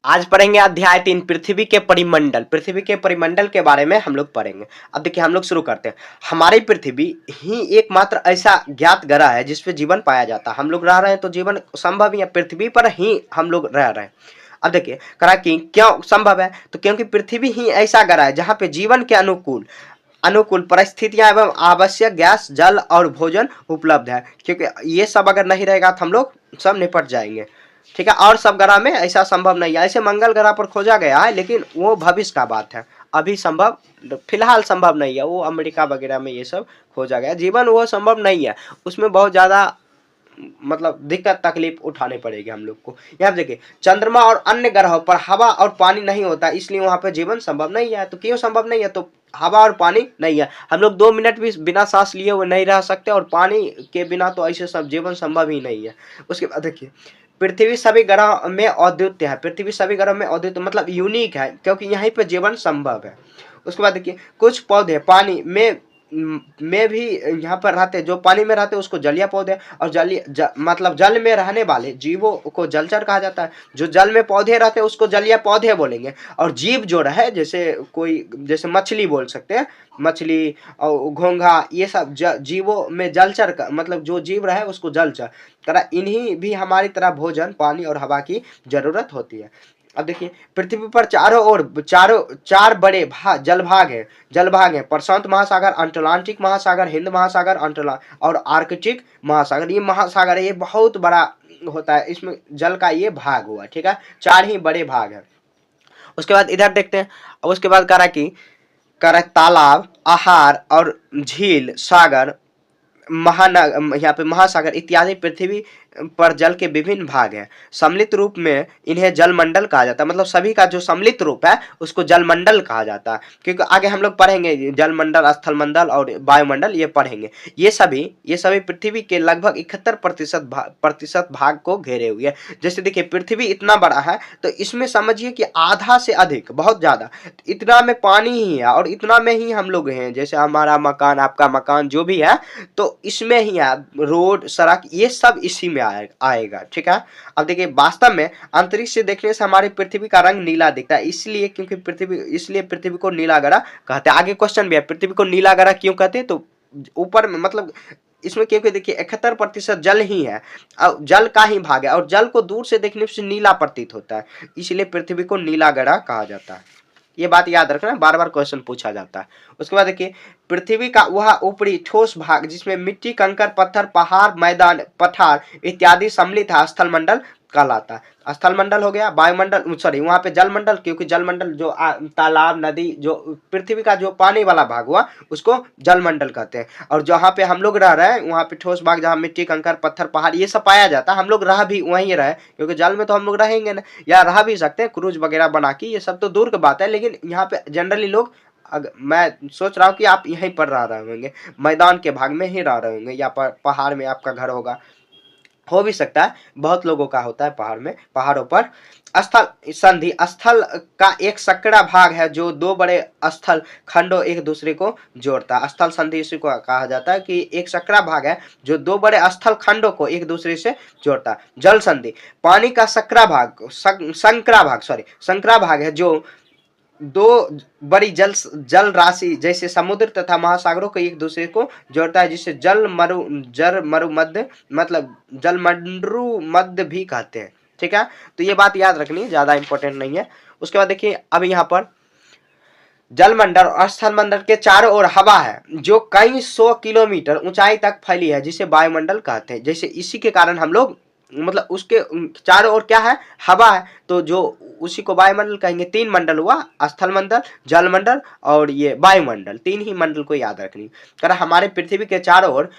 आज पढ़ेंगे अध्याय 3 पृथ्वी के परिमंडल। पृथ्वी के परिमंडल के बारे में हम लोग पढ़ेंगे। अब देखिए हम लोग शुरू करते हैं। हमारी पृथ्वी ही एकमात्र ऐसा ज्ञात ग्रह है जिसपे जीवन पाया जाता है। हम लोग रह रहे हैं तो जीवन संभव ही है, पृथ्वी पर ही हम लोग रह रहे हैं। अब देखिए करा कि क्यों संभव है, तो क्योंकि पृथ्वी ही ऐसा ग्रह है जहाँ पे जीवन के अनुकूल अनुकूल परिस्थितियां एवं आवश्यक गैस, जल और भोजन उपलब्ध है। क्योंकि ये सब अगर नहीं रहेगा तो हम लोग सब निपट जाएंगे। ठीक है, और सब ग्रह में ऐसा संभव नहीं है। ऐसे मंगल ग्रह पर खोजा गया है लेकिन वो भविष्य का बात है, अभी संभव फिलहाल संभव नहीं है। वो अमेरिका वगैरह में ये सब खोजा गया, जीवन वो संभव नहीं है। उसमें बहुत ज्यादा मतलब दिक्कत तकलीफ उठानी पड़ेगी हम लोग को। यहाँ देखिए चंद्रमा और अन्य ग्रहों पर हवा और पानी नहीं होता, इसलिए वहां पर जीवन संभव नहीं है। तो क्यों संभव नहीं है, तो हवा और पानी नहीं है। हम लोग 2 मिनट भी बिना सांस लिए हुए नहीं रह सकते, और पानी के बिना तो ऐसे सब जीवन संभव ही नहीं है। उसके बाद देखिए पृथ्वी सभी ग्रह में अद्वितीय है। पृथ्वी सभी ग्रह में अद्वितीय मतलब यूनिक है, क्योंकि यहीं पर जीवन संभव है। उसके बाद देखिए कुछ पौधे पानी में भी यहाँ पर रहते, जो पानी में रहते उसको जलीय पौधे, और मतलब जल में रहने वाले जीवों को जलचर कहा जाता है। जो जल में पौधे रहते हैं उसको जलीय पौधे बोलेंगे। और जीव जो रहे जैसे मछली बोल सकते हैं, मछली और घोंघा, ये सब जीवों में जलचर मतलब जो जीव रहे उसको जलचर तरह, इन्हीं भी हमारी तरह भोजन, पानी और हवा की जरूरत होती है। अब देखिए पृथ्वी पर चारों ओर चार बड़े जलभाग हैं। प्रशांत महासागर, अटलांटिक महासागर, हिंद महासागर, और आर्कटिक महासागर। ये महासागर है, ये बहुत बड़ा होता है, इसमें जल का ये भाग हुआ। ठीक है, 4 ही बड़े भाग हैं। उसके बाद इधर देखते हैं। उसके बाद करा तालाब, आहार और झील, सागर, यहाँ पे महासागर इत्यादि पृथ्वी पर जल के विभिन्न भाग हैं। सम्मिलित रूप में इन्हें जलमंडल कहा जाता है। मतलब सभी का जो सम्मिलित रूप है उसको जलमंडल कहा जाता है। क्योंकि आगे हम लोग पढ़ेंगे जलमंडल, स्थलमंडल और वायुमंडल, ये पढ़ेंगे। ये सभी पृथ्वी के लगभग 71% भाग को घेरे हुए है। जैसे देखिए पृथ्वी इतना बड़ा है तो इसमें समझिए कि आधा से अधिक, बहुत ज्यादा, इतना में पानी ही है और इतना में ही हम लोग हैं। जैसे हमारा मकान, आपका मकान, जो भी है तो इसमें ही है। रोड, सड़क, ये सब इसी में आएगा। ठीक है, अब देखिए वास्तव में अंतरिक्ष से देखने से हमारी पृथ्वी का रंग नीला दिखता है, इसलिए पृथ्वी को नीला ग्रह कहते हैं। आगे क्वेश्चन भी है, पृथ्वी को नीला ग्रह क्यों कहते हैं, तो ऊपर में मतलब इसमें क्योंकि देखिए 71% जल ही है, जल का ही भाग है, और जल को दूर से देखने से नीला प्रतीत होता है, इसलिए पृथ्वी को नीला ग्रह कहा जाता है। ये बात याद रखना, बार बार क्वेश्चन पूछा जाता है। उसके बाद देखिए पृथ्वी का वह ऊपरी ठोस भाग जिसमें मिट्टी, कंकड़, पत्थर, पहाड़, मैदान, पठार इत्यादि सम्मिलित है, स्थलमंडल कहलाता है। स्थलमंडल हो गया। वायुमंडल, सॉरी, वहां पे जलमंडल, क्योंकि जलमंडल जो तालाब, नदी, जो पृथ्वी का जो पानी वाला भाग हुआ उसको जलमंडल कहते हैं। और जहाँ पे हम लोग रह रहे हैं वहाँ पे ठोस भाग, जहाँ मिट्टी, कंकड़, पत्थर, पहाड़ ये सब पाया जाता है, हम लोग रह भी वहीं रहे, क्योंकि जल में तो हम लोग रहेंगे ना, या रह भी सकते हैं क्रूज वगैरह बना के, ये सब तो दूर की बात है। लेकिन यहाँ पे जनरली लोग, मैं सोच रहा हूँ कि आप यहीं पर रह रहे होंगे, मैदान के भाग में ही रह रहे होंगे, या पहाड़ में आपका घर होगा, हो भी सकता है, बहुत लोगों का होता है पहाड़ों पर। स्थल संधि, स्थल का एक सकड़ा भाग है जो 2 बड़े स्थल खंडों एक दूसरे को जोड़ता है। स्थल संधि इसी को कहा जाता है कि एक सकड़ा भाग है जो 2 बड़े स्थल खंडों को एक दूसरे से जोड़ता है। जल संधि, पानी का संकरा भाग है जो 2 बड़ी जल राशि जैसे समुद्र तथा महासागरों को एक दूसरे को जोड़ता है, जिसे मरुमध्य मतलब जलमंडरू मध्य भी कहते हैं। ठीक है, तो ये बात याद रखनी, ज्यादा इंपॉर्टेंट नहीं है। उसके बाद देखिए अब यहाँ पर जलमंडल और स्थलमंडल के चारों ओर हवा है जो कई 100 किलोमीटर ऊंचाई तक फैली है, जिसे वायुमंडल कहते हैं। जैसे इसी के कारण हम लोग, मतलब उसके चारों ओर क्या है, हवा है, तो जो उसी को वायुमंडल कहेंगे। 3 मंडल हुआ, स्थलमंडल, जलमंडल और ये वायुमंडल, 3 ही मंडल को याद रखनी। कारण हमारे पृथ्वी के चारों ओर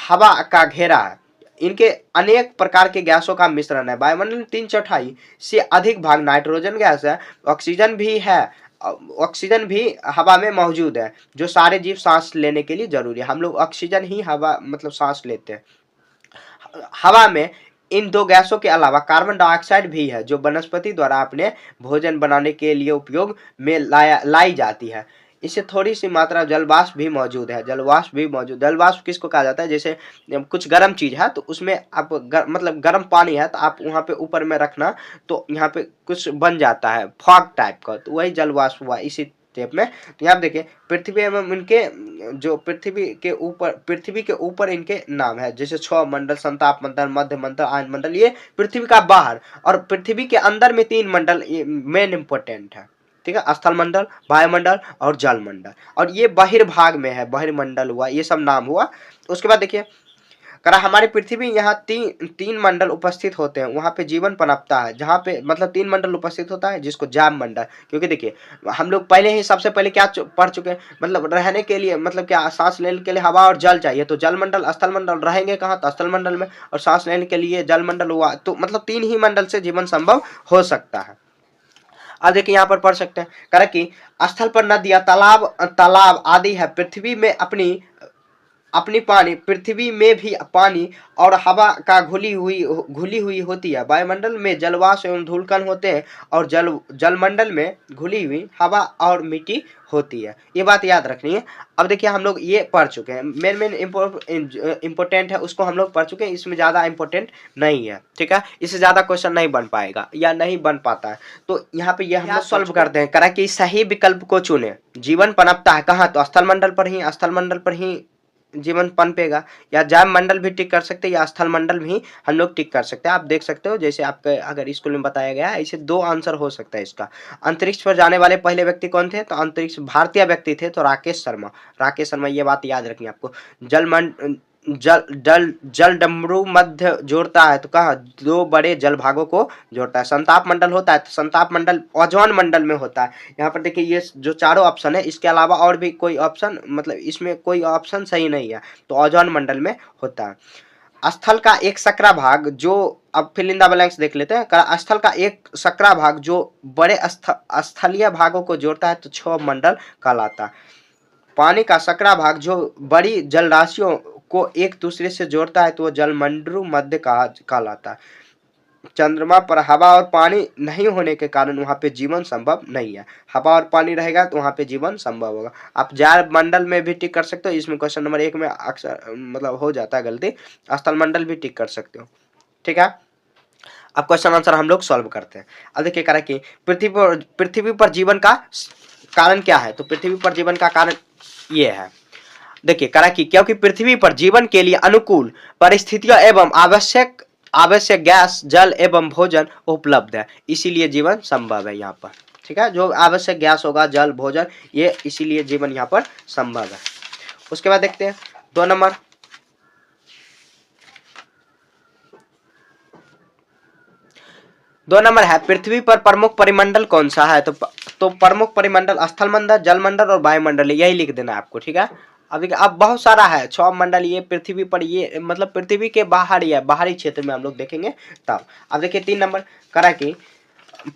हवा का घेरा है। इनके अनेक प्रकार के गैसों का मिश्रण है। वायुमंडल 3/4 से अधिक भाग नाइट्रोजन गैस है। ऑक्सीजन भी हवा में मौजूद है, जो सारे जीव सांस लेने के लिए जरूरी है। हम लोग ऑक्सीजन ही हवा मतलब सांस लेते हैं। हवा में इन 2 गैसों के अलावा कार्बन डाइऑक्साइड भी है, जो वनस्पति द्वारा अपने भोजन बनाने के लिए उपयोग में लाई जाती है। इससे थोड़ी सी मात्रा जलवाष्प भी मौजूद है। जलवाष्प भी मौजूद, जलवाष्प किसको कहा जाता है? जैसे कुछ गर्म चीज है तो उसमें आप मतलब गर्म पानी है तो आप वहां पे ऊपर में रखना तो यहाँ पे कुछ बन जाता है फॉग टाइप का, तो वही जलवाष्प हुआ इसी टाइप में। तो यहाँ देखिए पृथ्वी एवं इनके जो पृथ्वी के ऊपर इनके नाम है, जैसे छह मंडल, संताप मंडल, मध्य मंडल, आयन मंडल, ये पृथ्वी का बाहर। और पृथ्वी के अंदर में 3 मंडल मेन इंपॉर्टेंट है, ठीक है, स्थल मंडल, वायुमंडल और जल मंडल। और ये बहिर्भाग में है, बहिर्मंडल हुआ, ये सब नाम हुआ। उसके बाद देखिए करा हमारी पृथ्वी यहाँ तीन मंडल उपस्थित होते हैं, वहां पे जीवन पनपता है। जहाँ पे मतलब 3 मंडल उपस्थित होता है जिसको जैव मंडल, क्योंकि देखिए हम लोग पहले ही सबसे पहले क्या पढ़ चुके हैं, मतलब रहने के लिए मतलब क्या सांस लेने के लिए हवा और जल चाहिए, तो जल मंडल, स्थल मंडल, रहेंगे कहाँ? तो स्थल मंडल में। और सांस लेने के लिए जल मंडल हुआ, तो मतलब 3 ही मंडल से जीवन संभव हो सकता है। अब देखिए यहाँ पर पढ़ सकते हैं करा कि स्थल पर नदियां, तालाब आदि है। पृथ्वी में अपनी पानी, पृथ्वी में भी पानी और हवा का घुली हुई होती है। वायुमंडल में जलवाष्प एवं धूलकण होते हैं और जलमंडल में घुली हुई हवा और मिट्टी होती है। ये बात याद रखनी है। अब देखिए हम लोग ये पढ़ चुके हैं, मेन इंपॉर्टेंट है उसको हम लोग पढ़ चुके हैं, इसमें ज़्यादा इंपॉर्टेंट नहीं है, ठीक है, इससे ज़्यादा क्वेश्चन नहीं बन पाएगा या नहीं बन पाता है। तो यहाँ पे ये हम लोग सॉल्व करते हैं करा कि सही विकल्प को चुने। जीवन पनपता है कहाँ? तो स्थल मंडल पर ही जीवन पनपेगा। या जैव मंडल भी टिक कर सकते हैं या स्थल मंडल भी हम लोग टिक कर सकते हैं। आप देख सकते हो जैसे आपके अगर स्कूल में बताया गया है, ऐसे 2 आंसर हो सकता है इसका। अंतरिक्ष पर जाने वाले पहले व्यक्ति कौन थे? तो अंतरिक्ष भारतीय व्यक्ति थे, तो राकेश शर्मा। ये बात याद रखनी आपको। जल डमरू मध्य जोड़ता है, तो कहा 2 बड़े जल भागों को जोड़ता है। संताप मंडल होता है, तो संताप मंडल ओजोन मंडल में होता है। यहाँ पर देखिए ये जो चारों ऑप्शन है, इसके अलावा और भी कोई ऑप्शन मतलब इसमें कोई ऑप्शन सही नहीं है, तो ओजोन मंडल में होता है। स्थल का एक सकरा भाग जो, अब फिल इन द ब्लैंक्स देख लेते हैं। स्थल का एक सकरा भाग जो बड़े स्थलीय भागों को जोड़ता है, तो 6 मंडल कहलाता है। पानी का सकरा भाग जो बड़ी जल राशियों को एक दूसरे से जोड़ता है, तो वो जलमंडल मध्य कहलाता है। चंद्रमा पर हवा और पानी नहीं होने के कारण वहां पे जीवन संभव नहीं है। हवा और पानी रहेगा तो वहां पे जीवन संभव होगा। आप जैव मंडल में भी टिक कर सकते हो, इसमें क्वेश्चन नंबर 1 में अक्सर मतलब हो जाता है गलती। स्थल मंडल भी टिक कर सकते हो, ठीक है। अब क्वेश्चन आंसर हम लोग सॉल्व करते हैं। अब देखिए करें कि पृथ्वी पर जीवन का कारण क्या है? तो पृथ्वी पर जीवन का कारण ये है, देखिए करा कि क्योंकि पृथ्वी पर जीवन के लिए अनुकूल परिस्थितियां एवं आवश्यक गैस, जल एवं भोजन उपलब्ध है, इसीलिए जीवन संभव है यहाँ पर, ठीक है। जो आवश्यक गैस होगा, जल, भोजन, ये इसीलिए जीवन यहाँ पर संभव है। उसके बाद देखते हैं 2 नंबर। है पृथ्वी पर प्रमुख परिमंडल कौन सा है? तो प्रमुख परिमंडल स्थल मंडल, जल मंडल और वायुमंडल, यही लिख देना है आपको, ठीक है। अब देखिए अब बहुत सारा है 6 मंडल, ये पृथ्वी पर, ये मतलब पृथ्वी के बाहर ही है, बाहरी क्षेत्र में हम लोग देखेंगे तब। अब देखिए 3 नंबर करा कि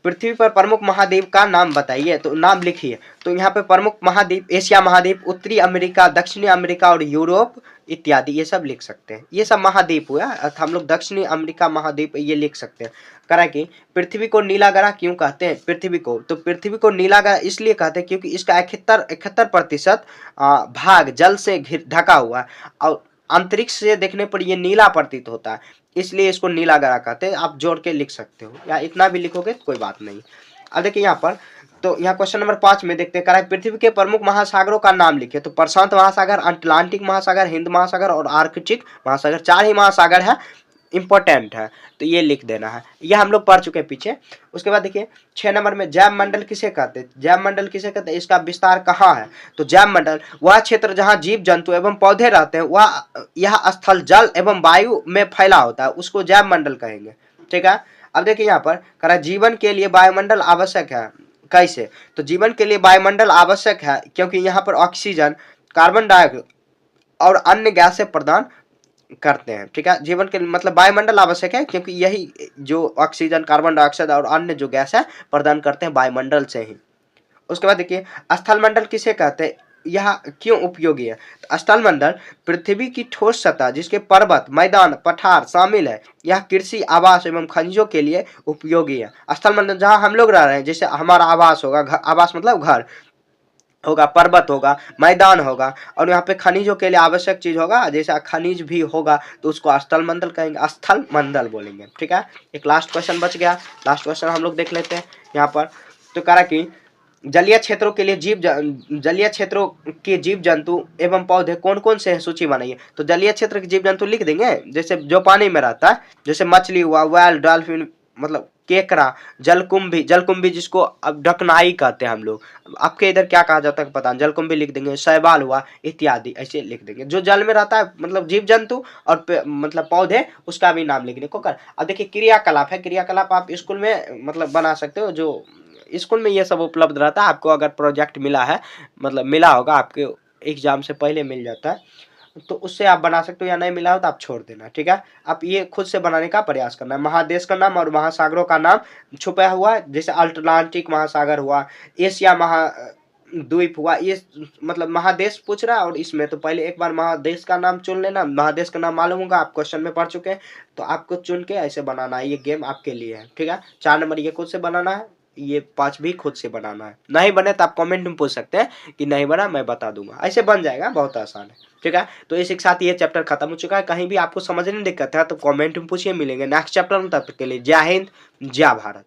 पृथ्वी पर प्रमुख महाद्वीप का नाम बताइए, तो नाम लिखिए। तो यहाँ पे प्रमुख महाद्वीप, एशिया महाद्वीप, उत्तरी अमेरिका, दक्षिणी अमेरिका और यूरोप इत्यादि, ये सब लिख सकते हैं। ये सब महाद्वीप हुआ, हम लोग दक्षिणी अमेरिका महाद्वीप ये लिख सकते हैं। करा कि पृथ्वी को नीला ग्रह क्यों कहते हैं? पृथ्वी को, तो पृथ्वी को नीला ग्रह इसलिए कहते हैं क्योंकि इसका 71% भाग जल से ढका हुआ है और अंतरिक्ष से देखने पर यह नीला प्रतीत होता है, इसलिए इसको नीला ग्रह कहते हैं। आप जोड़ के लिख सकते हो या इतना भी लिखोगे तो कोई बात नहीं। अब देखिए यहाँ पर, तो यहाँ क्वेश्चन नंबर 5 में देखते हैं पृथ्वी के प्रमुख महासागरों का नाम लिखिए। तो प्रशांत महासागर, अटलांटिक महासागर, हिंद महासागर और आर्कटिक महासागर, 4 ही महासागर है, इंपॉर्टेंट है, तो ये लिख देना है। ये हम लोग पढ़ चुके हैं पीछे। उसके बाद देखिए 6 नंबर में जैव मंडल किसे कहते हैं? जैव मंडल किसे कहते हैं, इसका विस्तार कहाँ है? तो जैव मंडल वह क्षेत्र जहाँ जीव जंतु एवं पौधे रहते हैं, वह यह स्थल जल एवं वायु में फैला होता है, उसको जैव मंडल कहेंगे, ठीक है। अब देखिए यहाँ पर करा जीवन के लिए वायुमंडल आवश्यक है, कैसे? तो जीवन के लिए वायुमंडल आवश्यक है क्योंकि यहाँ पर ऑक्सीजन, कार्बन डाइऑक्साइड और अन्य गैसें प्रदान करते हैं, ठीक है। जीवन के मतलब वायुमंडल आवश्यक है क्योंकि यही जो ऑक्सीजन, कार्बन डाइऑक्साइड और अन्य जो गैस है प्रदान करते हैं वायुमंडल से ही। उसके बाद देखिए स्थल मंडल किसे कहते हैं, यह क्यों उपयोगी है? तो स्थल मंडल पृथ्वी की ठोस सतह जिसके पर्वत, मैदान, पठार शामिल है, यह कृषि, आवास एवं खनिजों के लिए उपयोगी है। स्थल मंडल जहां हम लोग रह रहे हैं, जैसे हमारा आवास होगा, आवास मतलब घर, होगा, पर्वत होगा, मैदान होगा, और यहाँ पे खनिजों के लिए आवश्यक चीज होगा, जैसे खनिज भी होगा तो उसको स्थल मंडल कहेंगे, स्थल मंडल बोलेंगे। ठीक है, एक लास्ट क्वेश्चन बच गया, लास्ट क्वेश्चन हम लोग देख लेते हैं यहाँ पर। तो कह रहा कि जलीय क्षेत्रों के लिए जलीय क्षेत्रों के जीव जंतु एवं पौधे कौन कौन से हैं, सूची बनाइए। तो जलीय क्षेत्र के जीव जंतु लिख देंगे, जैसे जो पानी में रहता है, जैसे मछली हुआ, व्हेल, डॉल्फिन, मतलब केकड़ा, जलकुंभी, जलकुंभी जिसको अब डकनाई कहते हैं हम लोग, आपके इधर क्या कहा जाता है पता नहीं, जलकुंभी लिख देंगे, शैवाल हुआ इत्यादि, ऐसे लिख देंगे। जो जल में रहता है मतलब जीव जंतु और मतलब पौधे, उसका भी नाम लिखने को कर। अब देखिए क्रियाकलाप है, क्रियाकलाप आप स्कूल में मतलब बना सकते हो, जो स्कूल में ये सब उपलब्ध रहता है। आपको अगर प्रोजेक्ट मिला है, मतलब मिला होगा आपके एग्जाम से पहले मिल जाता है, तो उससे आप बना सकते हो, या नहीं मिला हो तो आप छोड़ देना। ठीक है, आप ये खुद से बनाने का प्रयास करना है। महादेश का नाम और महासागरों का नाम छुपा हुआ है, जैसे अटलांटिक महासागर हुआ, एशिया महाद्वीप हुआ, ये मतलब महादेश पूछ रहा है, और इसमें तो पहले एक बार महादेश का नाम चुन लेना। महादेश का नाम मालूम होगा, आप क्वेश्चन में पढ़ चुके हैं, तो आपको चुन के ऐसे बनाना है। ये गेम आपके लिए है। ठीक है, 4 नंबर ये खुद से बनाना है, ये 5 भी खुद से बनाना है। नहीं बने तो आप कमेंट में पूछ सकते हैं कि नहीं बना, मैं बता दूंगा, ऐसे बन जाएगा, बहुत आसान है। ठीक है, तो इसी के साथ ये चैप्टर खत्म हो चुका है। कहीं भी आपको समझने में दिक्कत है तो कमेंट में पूछिए, मिलेंगे नेक्स्ट चैप्टर में। तब तक के लिए जय हिंद, जय भारत।